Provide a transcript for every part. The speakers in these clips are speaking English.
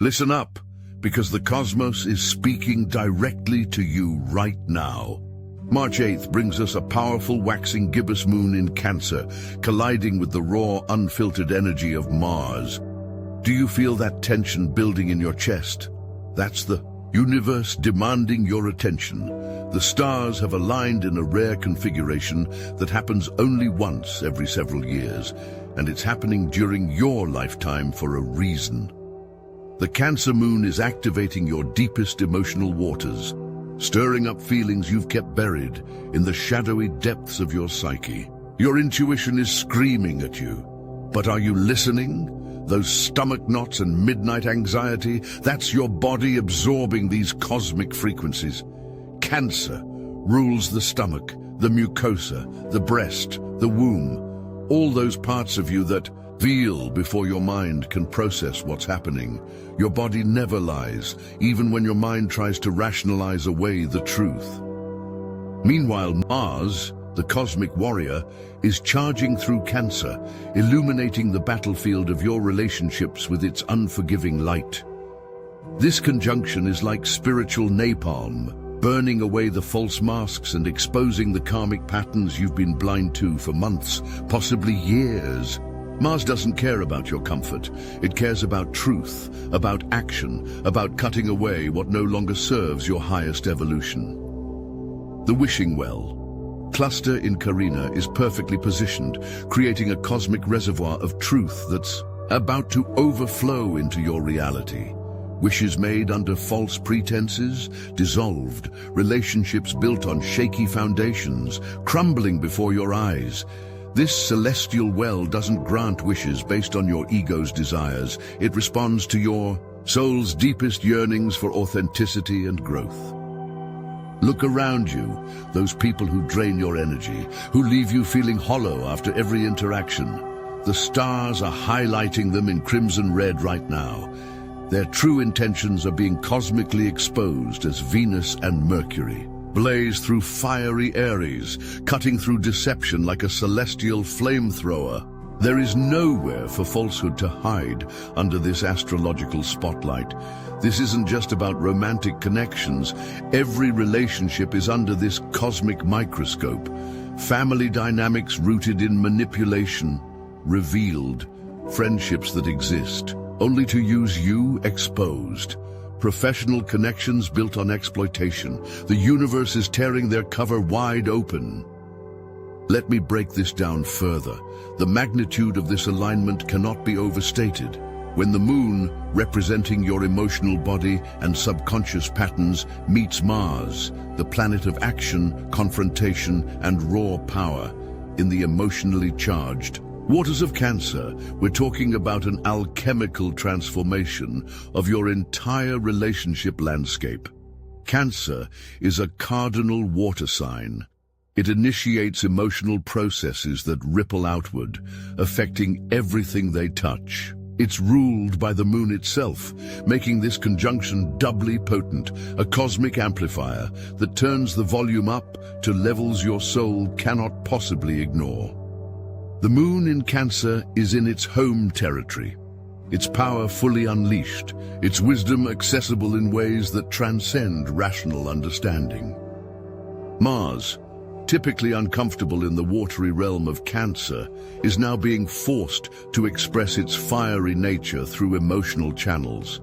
Listen up, because the cosmos is speaking directly to you right now. March 8th brings us a powerful waxing gibbous moon in Cancer, colliding with the raw, unfiltered energy of Mars. Do you feel that tension building in your chest? That's the universe demanding your attention. The stars have aligned in a rare configuration that happens only once every several years, and it's happening during your lifetime for a reason. The Cancer moon is activating your deepest emotional waters, stirring up feelings you've kept buried in the shadowy depths of your psyche. Your intuition is screaming at you. But are you listening? Those stomach knots and midnight anxiety, that's your body absorbing these cosmic frequencies. Cancer rules the stomach, the mucosa, the breast, the womb, all those parts of you that feel before your mind can process what's happening. Your body never lies, even when your mind tries to rationalize away the truth. Meanwhile, Mars, the cosmic warrior, is charging through Cancer, illuminating the battlefield of your relationships with its unforgiving light. This conjunction is like spiritual napalm, burning away the false masks and exposing the karmic patterns you've been blind to for months, possibly years. Mars doesn't care about your comfort. It cares about truth, about action, about cutting away what no longer serves your highest evolution. The wishing well, cluster in Carina, is perfectly positioned, creating a cosmic reservoir of truth that's about to overflow into your reality. Wishes made under false pretenses, dissolved, relationships built on shaky foundations, crumbling before your eyes. This celestial well doesn't grant wishes based on your ego's desires. It responds to your soul's deepest yearnings for authenticity and growth. Look around you, those people who drain your energy, who leave you feeling hollow after every interaction. The stars are highlighting them in crimson red right now. Their true intentions are being cosmically exposed as Venus and Mercury blaze through fiery Aries, cutting through deception like a celestial flamethrower. There is nowhere for falsehood to hide under this astrological spotlight. This isn't just about romantic connections. Every relationship is under this cosmic microscope. Family dynamics rooted in manipulation, revealed. Friendships that exist only to use you, exposed. Professional connections built on exploitation. The universe is tearing their cover wide open. Let me break this down further. The magnitude of this alignment cannot be overstated. When the moon, representing your emotional body and subconscious patterns, meets Mars, the planet of action, confrontation, and raw power, in the emotionally charged waters of Cancer, we're talking about an alchemical transformation of your entire relationship landscape. Cancer is a cardinal water sign. It initiates emotional processes that ripple outward, affecting everything they touch. It's ruled by the moon itself, making this conjunction doubly potent, a cosmic amplifier that turns the volume up to levels your soul cannot possibly ignore. The moon in Cancer is in its home territory, its power fully unleashed, its wisdom accessible in ways that transcend rational understanding. Mars, typically uncomfortable in the watery realm of Cancer, is now being forced to express its fiery nature through emotional channels.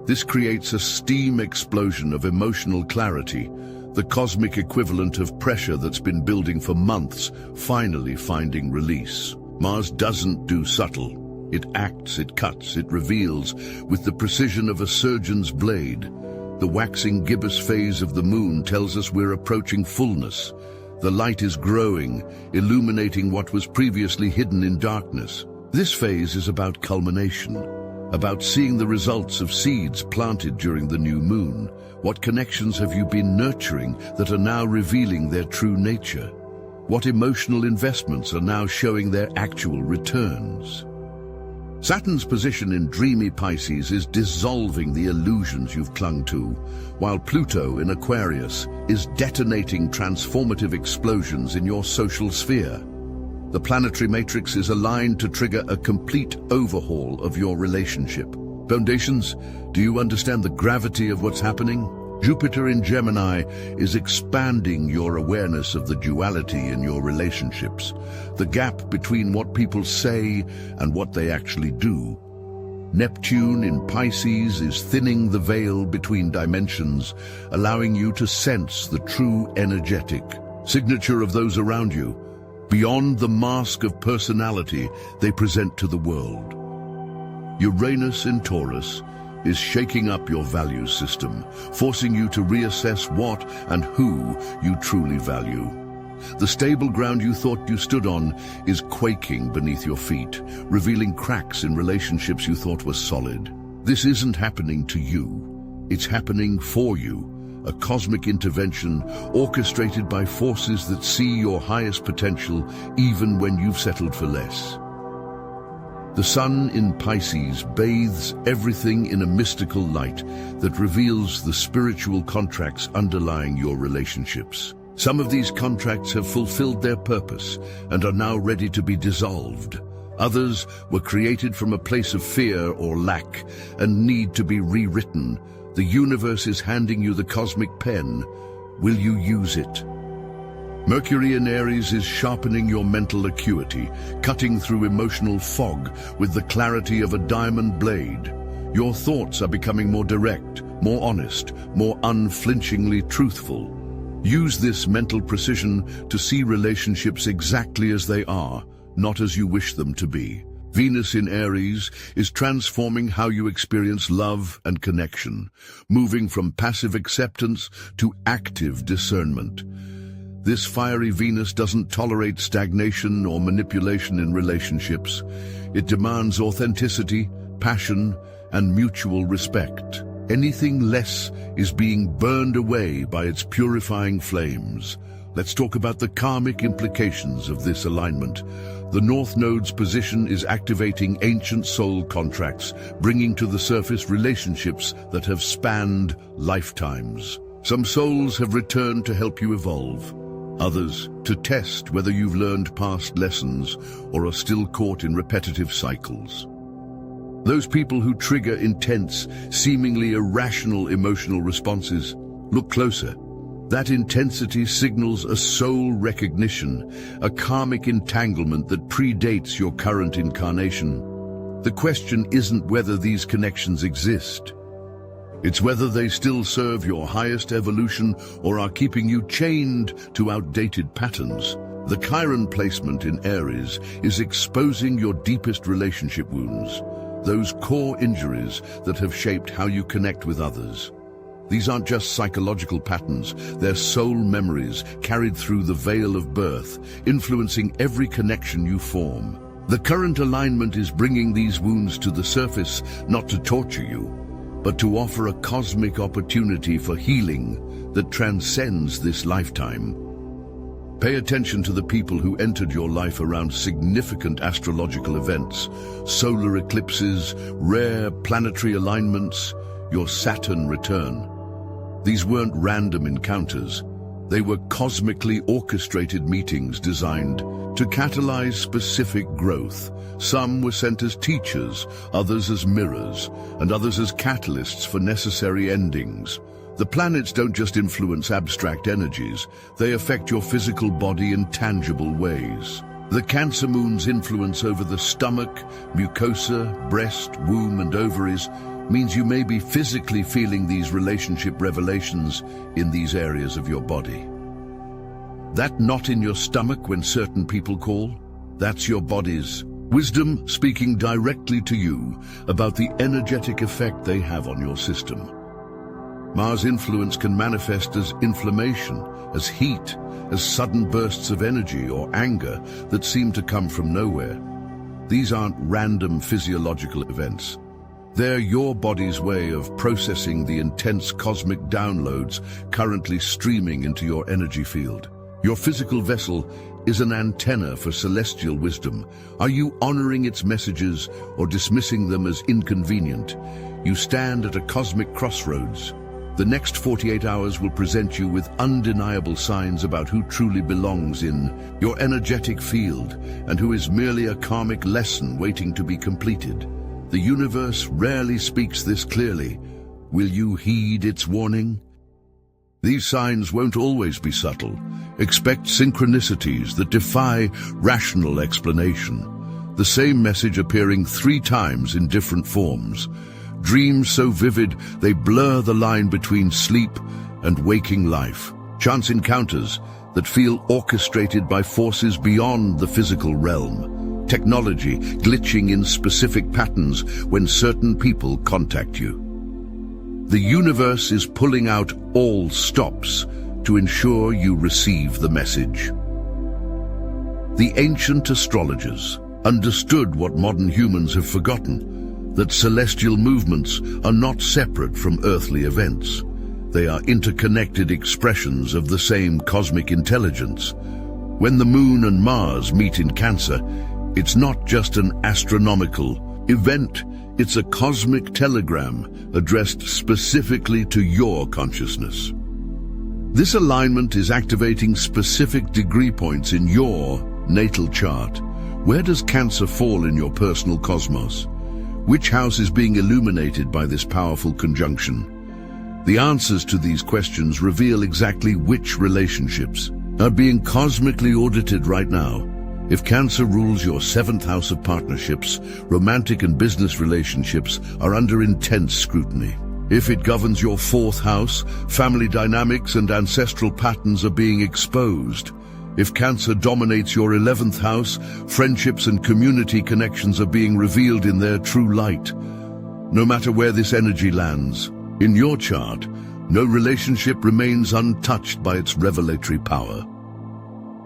This creates a steam explosion of emotional clarity, the cosmic equivalent of pressure that's been building for months, finally finding release. Mars doesn't do subtle. It acts, it cuts, it reveals, with the precision of a surgeon's blade. The waxing gibbous phase of the moon tells us we're approaching fullness. The light is growing, illuminating what was previously hidden in darkness. This phase is about culmination, about seeing the results of seeds planted during the new moon. What connections have you been nurturing that are now revealing their true nature? What emotional investments are now showing their actual returns? Saturn's position in dreamy Pisces is dissolving the illusions you've clung to, while Pluto in Aquarius is detonating transformative explosions in your social sphere. The planetary matrix is aligned to trigger a complete overhaul of your relationship. Foundations, do you understand the gravity of what's happening? Jupiter in Gemini is expanding your awareness of the duality in your relationships, the gap between what people say and what they actually do. Neptune in Pisces is thinning the veil between dimensions, allowing you to sense the true energetic signature of those around you, beyond the mask of personality they present to the world. Uranus in Taurus is shaking up your values system, forcing you to reassess what and who you truly value. The stable ground you thought you stood on is quaking beneath your feet, revealing cracks in relationships you thought were solid. This isn't happening to you. It's happening for you, a cosmic intervention orchestrated by forces that see your highest potential even when you've settled for less. The sun in Pisces bathes everything in a mystical light that reveals the spiritual contracts underlying your relationships. Some of these contracts have fulfilled their purpose and are now ready to be dissolved. Others were created from a place of fear or lack and need to be rewritten. The universe is handing you the cosmic pen. Will you use it? Mercury in Aries is sharpening your mental acuity, cutting through emotional fog with the clarity of a diamond blade. Your thoughts are becoming more direct, more honest, more unflinchingly truthful. Use this mental precision to see relationships exactly as they are, not as you wish them to be. Venus in Aries is transforming how you experience love and connection, moving from passive acceptance to active discernment. This fiery Venus doesn't tolerate stagnation or manipulation in relationships. It demands authenticity, passion, and mutual respect. Anything less is being burned away by its purifying flames. Let's talk about the karmic implications of this alignment. The North Node's position is activating ancient soul contracts, bringing to the surface relationships that have spanned lifetimes. Some souls have returned to help you evolve. Others to test whether you've learned past lessons or are still caught in repetitive cycles. Those people who trigger intense, seemingly irrational emotional responses, look closer. That intensity signals a soul recognition, a karmic entanglement that predates your current incarnation. The question isn't whether these connections exist. It's whether they still serve your highest evolution or are keeping you chained to outdated patterns. The Chiron placement in Aries is exposing your deepest relationship wounds, those core injuries that have shaped how you connect with others. These aren't just psychological patterns, they're soul memories carried through the veil of birth, influencing every connection you form. The current alignment is bringing these wounds to the surface, not to torture you, but to offer a cosmic opportunity for healing that transcends this lifetime. Pay attention to the people who entered your life around significant astrological events, solar eclipses, rare planetary alignments, your Saturn return. These weren't random encounters. They were cosmically orchestrated meetings designed to catalyze specific growth. Some were sent as teachers, others as mirrors, and others as catalysts for necessary endings. The planets don't just influence abstract energies, they affect your physical body in tangible ways. The Cancer moon's influence over the stomach, mucosa, breast, womb, and ovaries means you may be physically feeling these relationship revelations in these areas of your body. That knot in your stomach when certain people call, that's your body's wisdom speaking directly to you about the energetic effect they have on your system. Mars' influence can manifest as inflammation, as heat, as sudden bursts of energy or anger that seem to come from nowhere. These aren't random physiological events. They're your body's way of processing the intense cosmic downloads currently streaming into your energy field. Your physical vessel is an antenna for celestial wisdom. Are you honoring its messages or dismissing them as inconvenient? You stand at a cosmic crossroads. The next 48 hours will present you with undeniable signs about who truly belongs in your energetic field and who is merely a karmic lesson waiting to be completed. The universe rarely speaks this clearly. Will you heed its warning? These signs won't always be subtle. Expect synchronicities that defy rational explanation. The same message appearing 3 times in different forms. Dreams so vivid they blur the line between sleep and waking life. Chance encounters that feel orchestrated by forces beyond the physical realm. Technology glitching in specific patterns when certain people contact you. The universe is pulling out all stops to ensure you receive the message. The ancient astrologers understood what modern humans have forgotten, that celestial movements are not separate from earthly events. They are interconnected expressions of the same cosmic intelligence. When the Moon and Mars meet in Cancer, it's not just an astronomical event, it's a cosmic telegram addressed specifically to your consciousness. This alignment is activating specific degree points in your natal chart. Where does Cancer fall in your personal cosmos? Which house is being illuminated by this powerful conjunction? The answers to these questions reveal exactly which relationships are being cosmically audited right now. If Cancer rules your 7th house of partnerships, romantic and business relationships are under intense scrutiny. If it governs your 4th house, family dynamics and ancestral patterns are being exposed. If Cancer dominates your 11th house, friendships and community connections are being revealed in their true light. No matter where this energy lands, in your chart, no relationship remains untouched by its revelatory power.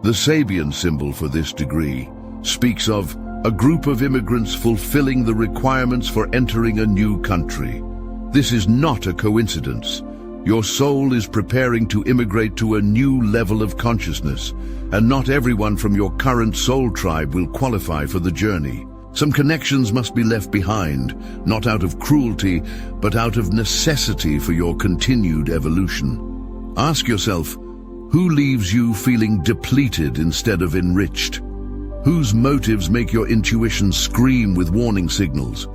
The Sabian symbol for this degree speaks of a group of immigrants fulfilling the requirements for entering a new country. This is not a coincidence. Your soul is preparing to immigrate to a new level of consciousness, and not everyone from your current soul tribe will qualify for the journey. Some connections must be left behind, not out of cruelty, but out of necessity for your continued evolution. Ask yourself, who leaves you feeling depleted instead of enriched? Whose motives make your intuition scream with warning signals?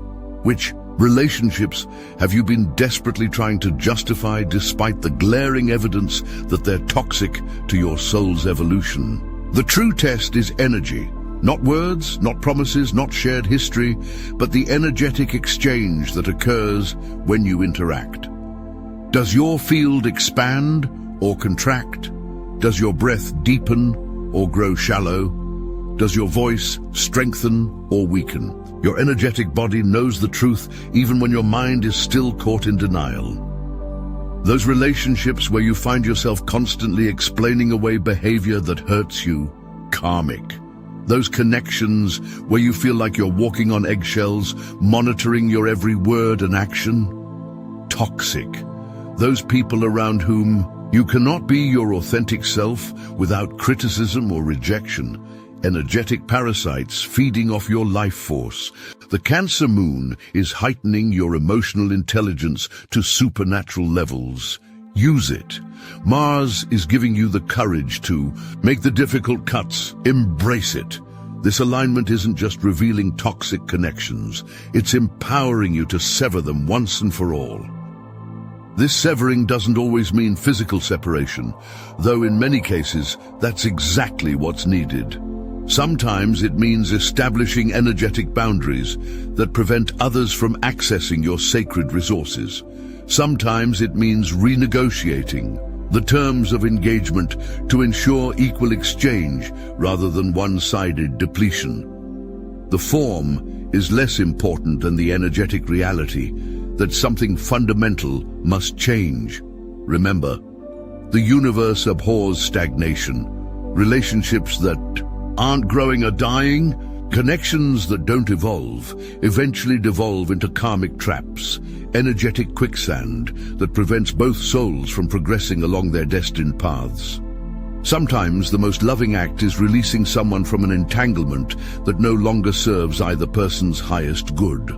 Which relationships have you been desperately trying to justify despite the glaring evidence that they're toxic to your soul's evolution? The true test is energy. Not words, not promises, not shared history, but the energetic exchange that occurs when you interact. Does your field expand or contract? Does your breath deepen or grow shallow? Does your voice strengthen or weaken? Your energetic body knows the truth even when your mind is still caught in denial. Those relationships where you find yourself constantly explaining away behavior that hurts you, karmic. Those connections where you feel like you're walking on eggshells, monitoring your every word and action, toxic. Those people around whom you cannot be your authentic self without criticism or rejection. Energetic parasites feeding off your life force. The Cancer moon is heightening your emotional intelligence to supernatural levels. Use it. Mars is giving you the courage to make the difficult cuts. Embrace it. This alignment isn't just revealing toxic connections, it's empowering you to sever them once and for all. This severing doesn't always mean physical separation, though in many cases that's exactly what's needed. Sometimes it means establishing energetic boundaries that prevent others from accessing your sacred resources. Sometimes it means renegotiating the terms of engagement to ensure equal exchange rather than one-sided depletion. The form is less important than the energetic reality that something fundamental must change. Remember, the universe abhors stagnation. Relationships that aren't growing are dying. Connections that don't evolve eventually devolve into karmic traps, energetic quicksand that prevents both souls from progressing along their destined paths. Sometimes the most loving act is releasing someone from an entanglement that no longer serves either person's highest good.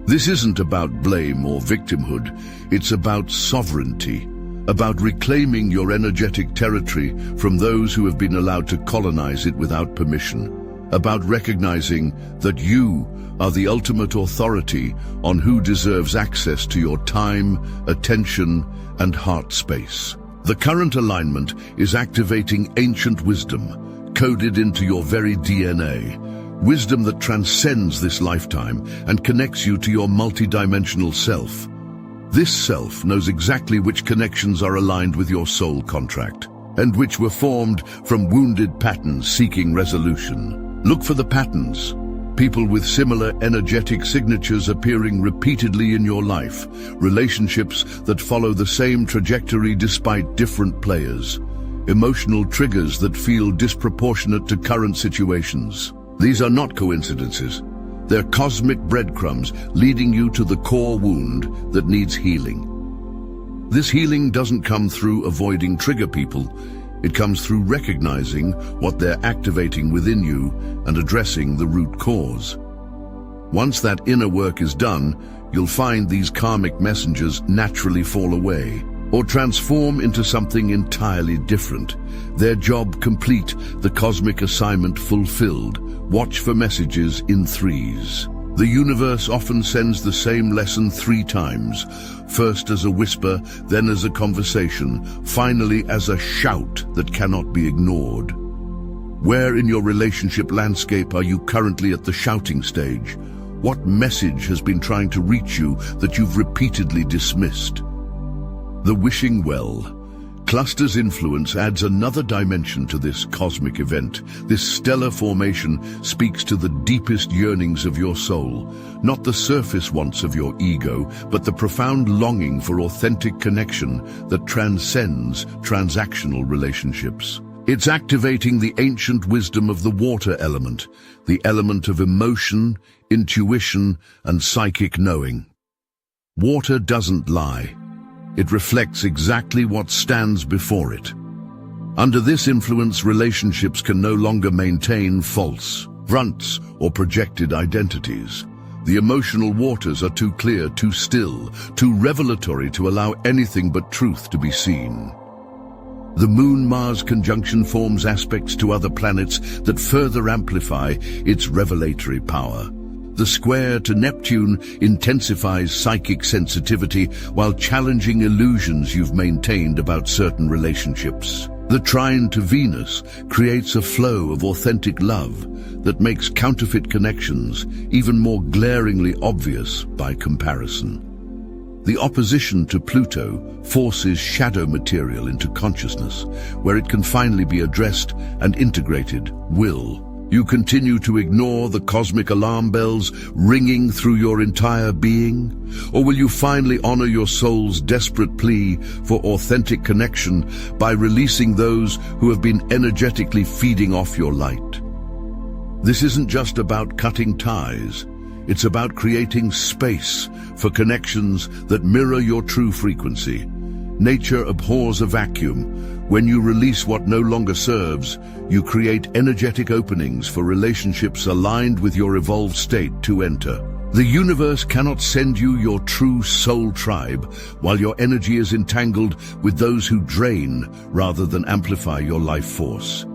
This isn't about blame or victimhood, it's about sovereignty, about reclaiming your energetic territory from those who have been allowed to colonize it without permission. about recognizing that you are the ultimate authority on who deserves access to your time, attention, and heart space. The current alignment is activating ancient wisdom, coded into your very DNA. Wisdom that transcends this lifetime and connects you to your multidimensional self. This self knows exactly which connections are aligned with your soul contract, and which were formed from wounded patterns seeking resolution. Look for the patterns. People with similar energetic signatures appearing repeatedly in your life. Relationships that follow the same trajectory despite different players. Emotional triggers that feel disproportionate to current situations. These are not coincidences. They're cosmic breadcrumbs leading you to the core wound that needs healing. This healing doesn't come through avoiding trigger people. It comes through recognizing what they're activating within you and addressing the root cause. Once that inner work is done, you'll find these karmic messengers naturally fall away or transform into something entirely different. Their job complete, the cosmic assignment fulfilled. Watch for messages in threes. The universe often sends the same lesson 3 times, first as a whisper, then as a conversation, finally as a shout that cannot be ignored. Where in your relationship landscape are you currently at the shouting stage? What message has been trying to reach you that you've repeatedly dismissed? The wishing well. Cluster's influence adds another dimension to this cosmic event. This stellar formation speaks to the deepest yearnings of your soul, not the surface wants of your ego, but the profound longing for authentic connection that transcends transactional relationships. It's activating the ancient wisdom of the water element, the element of emotion, intuition, and psychic knowing. Water doesn't lie. It reflects exactly what stands before it. Under this influence, relationships can no longer maintain false fronts or projected identities. The emotional waters are too clear, too still, too revelatory to allow anything but truth to be seen. The Moon-Mars conjunction forms aspects to other planets that further amplify its revelatory power. The square to Neptune intensifies psychic sensitivity while challenging illusions you've maintained about certain relationships. The trine to Venus creates a flow of authentic love that makes counterfeit connections even more glaringly obvious by comparison. The opposition to Pluto forces shadow material into consciousness, where it can finally be addressed and integrated. Will you continue to ignore the cosmic alarm bells ringing through your entire being? Or will you finally honor your soul's desperate plea for authentic connection by releasing those who have been energetically feeding off your light? This isn't just about cutting ties. It's about creating space for connections that mirror your true frequency. Nature abhors a vacuum. When you release what no longer serves, you create energetic openings for relationships aligned with your evolved state to enter. The universe cannot send you your true soul tribe while your energy is entangled with those who drain rather than amplify your life force.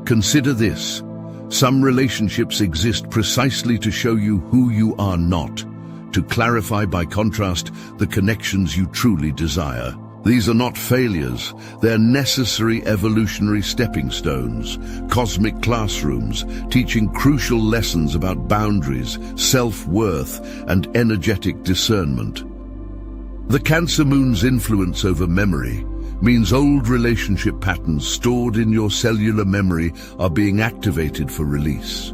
Consider this. Some relationships exist precisely to show you who you are not, to clarify by contrast the connections you truly desire. These are not failures, they're necessary evolutionary stepping stones, cosmic classrooms, teaching crucial lessons about boundaries, self-worth, and energetic discernment. The Cancer Moon's influence over memory means old relationship patterns stored in your cellular memory are being activated for release.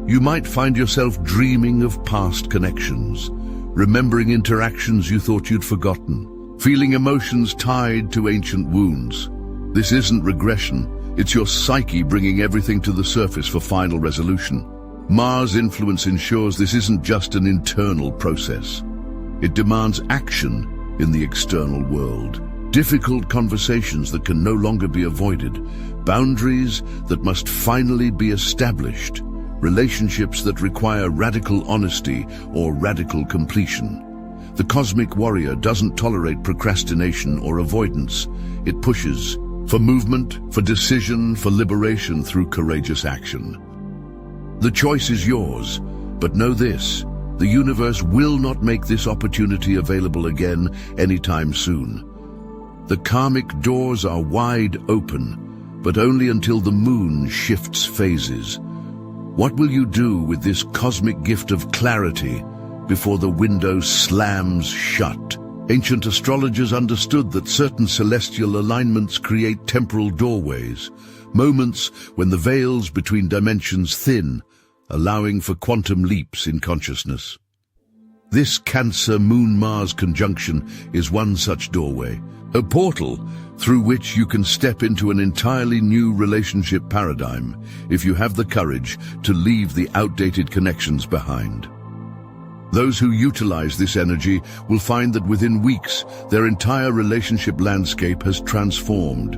You might find yourself dreaming of past connections, remembering interactions you thought you'd forgotten, feeling emotions tied to ancient wounds. This isn't regression, it's your psyche bringing everything to the surface for final resolution. Mars' influence ensures this isn't just an internal process. It demands action in the external world. Difficult conversations that can no longer be avoided, boundaries that must finally be established, relationships that require radical honesty or radical completion. The cosmic warrior doesn't tolerate procrastination or avoidance. It pushes for movement, for decision, for liberation through courageous action. The choice is yours, but know this: the universe will not make this opportunity available again anytime soon. The karmic doors are wide open, but only until the moon shifts phases. What will you do with this cosmic gift of clarity before the window slams shut? Ancient astrologers understood that certain celestial alignments create temporal doorways, moments when the veils between dimensions thin, allowing for quantum leaps in consciousness. This Cancer-Moon-Mars conjunction is one such doorway, a portal through which you can step into an entirely new relationship paradigm if you have the courage to leave the outdated connections behind. Those who utilize this energy will find that within weeks, their entire relationship landscape has transformed.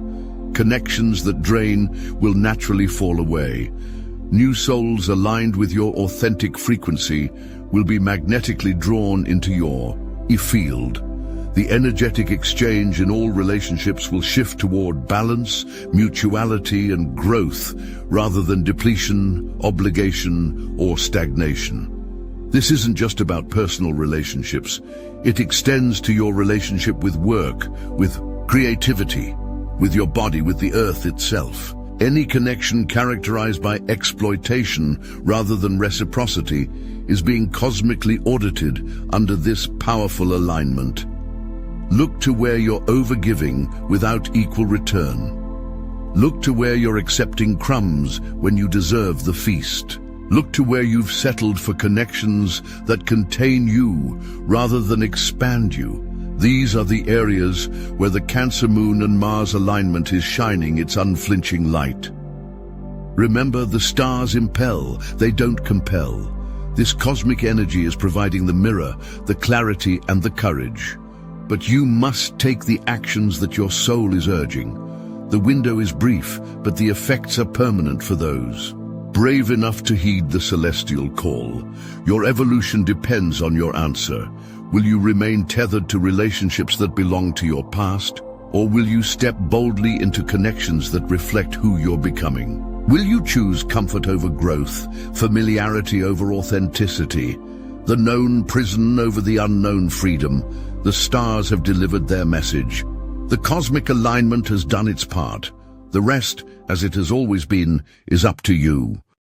Connections that drain will naturally fall away. New souls aligned with your authentic frequency will be magnetically drawn into your field. The energetic exchange in all relationships will shift toward balance, mutuality, and growth rather than depletion, obligation, or stagnation. This isn't just about personal relationships. It extends to your relationship with work, with creativity, with your body, with the earth itself. Any connection characterized by exploitation rather than reciprocity is being cosmically audited under this powerful alignment. Look to where you're overgiving without equal return. Look to where you're accepting crumbs when you deserve the feast. Look to where you've settled for connections that contain you rather than expand you. These are the areas where the Cancer Moon and Mars alignment is shining its unflinching light. Remember, the stars impel, they don't compel. This cosmic energy is providing the mirror, the clarity, and the courage. But you must take the actions that your soul is urging. The window is brief, but the effects are permanent for those brave enough to heed the celestial call. Your evolution depends on your answer. Will you remain tethered to relationships that belong to your past? Or will you step boldly into connections that reflect who you're becoming? Will you choose comfort over growth, familiarity over authenticity, the known prison over the unknown freedom? The stars have delivered their message. The cosmic alignment has done its part. The rest, as it has always been, is up to you.